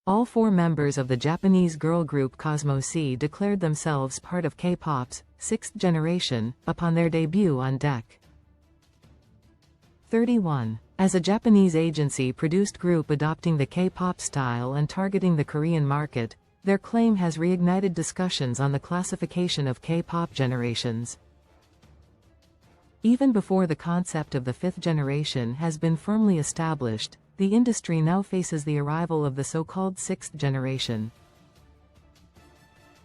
All four members of the Japanese girl group Cosmosy declared themselves part of K-pop's sixth generation upon their debut on Deck 31. As a Japanese agency-produced group adopting the K-pop style and targeting the Korean market, their claim has reignited discussions on the classification of K-pop generations. Even before the concept of the fifth generation has been firmly established, the industry now faces the arrival of the so-called sixth generation.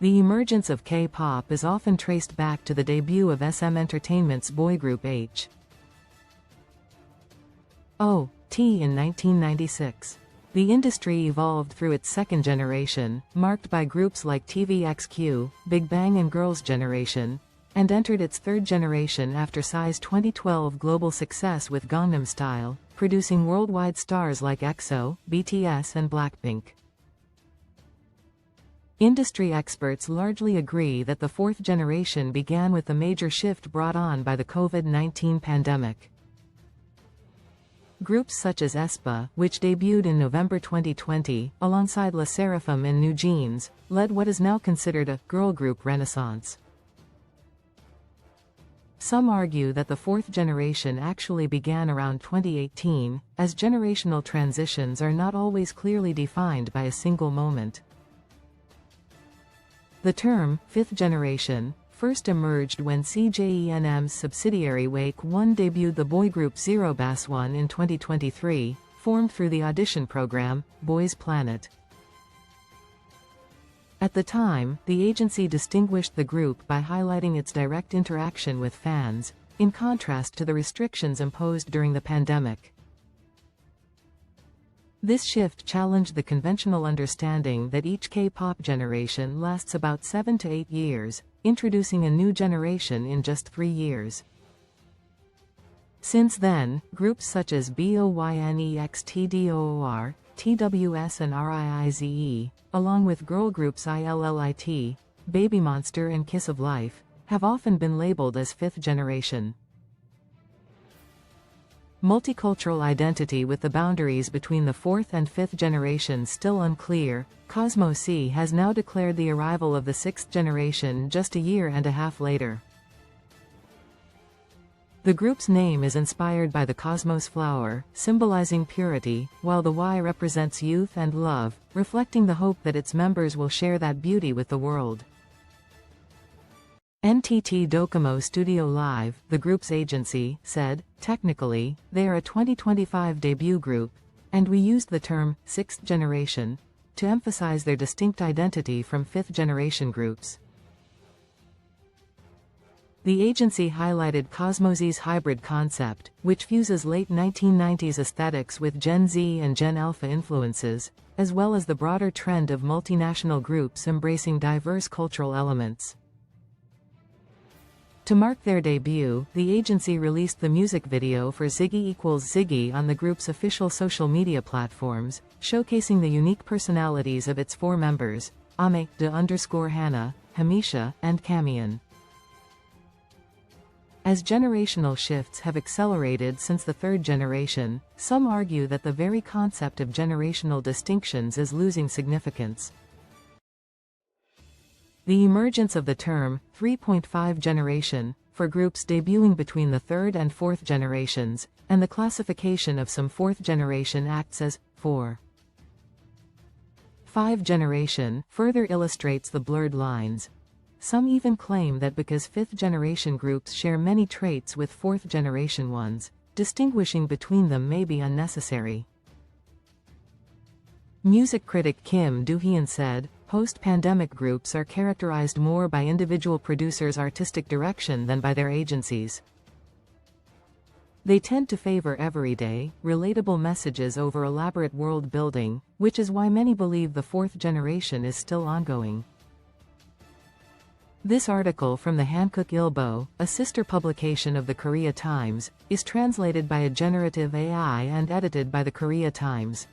The emergence of K-pop is often traced back to the debut of SM Entertainment's boy group H.O.T. in 1996. The industry evolved through its second generation, marked by groups like TVXQ, Big Bang and Girls' Generation, and entered its third generation after Psy's 2012 global success with Gangnam Style, producing worldwide stars like EXO, BTS and Blackpink. Industry experts largely agree that the fourth generation began with the major shift brought on by the COVID-19 pandemic. Groups such as aespa, which debuted in November 2020, alongside LE SSERAFIM and New Jeans, led what is now considered a girl group renaissance. Some argue that the fourth generation actually began around 2018, as generational transitions are not always clearly defined by a single moment. The term, fifth generation, first emerged when CJENM's subsidiary Wake One debuted the boy group Zero Bass One in 2023, formed through the audition program, Boys Planet. At the time, the agency distinguished the group by highlighting its direct interaction with fans, in contrast to the restrictions imposed during the pandemic. This shift challenged the conventional understanding that each K-pop generation lasts about 7 to 8 years, introducing a new generation in just 3 years. Since then, groups such as BOYNEXTDOOR, TWS and RIIZE, along with girl groups ILLIT, Baby Monster and Kiss of Life, have often been labeled as fifth generation. Multicultural identity with the boundaries between the fourth and fifth generations still unclear, Cosmosy has now declared the arrival of the sixth generation just a year and a half later. The group's name is inspired by the cosmos flower, symbolizing purity, while the Y represents youth and love, reflecting the hope that its members will share that beauty with the world. NTT Docomo Studio Live, the group's agency, said, "Technically, they are a 2025 debut group, and we used the term, sixth generation, to emphasize their distinct identity from fifth-generation groups." The agency highlighted Cosmosy's hybrid concept, which fuses late 1990s aesthetics with Gen Z and Gen Alpha influences, as well as the broader trend of multinational groups embracing diverse cultural elements. To mark their debut, the agency released the music video for Ziggy Equals Ziggy on the group's official social media platforms, showcasing the unique personalities of its four members, Ame_Hannah, Hamisha, and Camion. As generational shifts have accelerated since the third generation, some argue that the very concept of generational distinctions is losing significance. The emergence of the term, 3.5 generation, for groups debuting between the third and fourth generations, and the classification of some fourth generation acts as 4.5 generation, further illustrates the blurred lines. Some even claim that because fifth-generation groups share many traits with fourth-generation ones, distinguishing between them may be unnecessary. Music critic Kim Do-hyun said, "Post-pandemic groups are characterized more by individual producers' artistic direction than by their agencies. They tend to favor everyday, relatable messages over elaborate world building, which is why many believe the fourth generation is still ongoing." This article from the Hankook Ilbo, a sister publication of the Korea Times, is translated by a generative AI and edited by the Korea Times.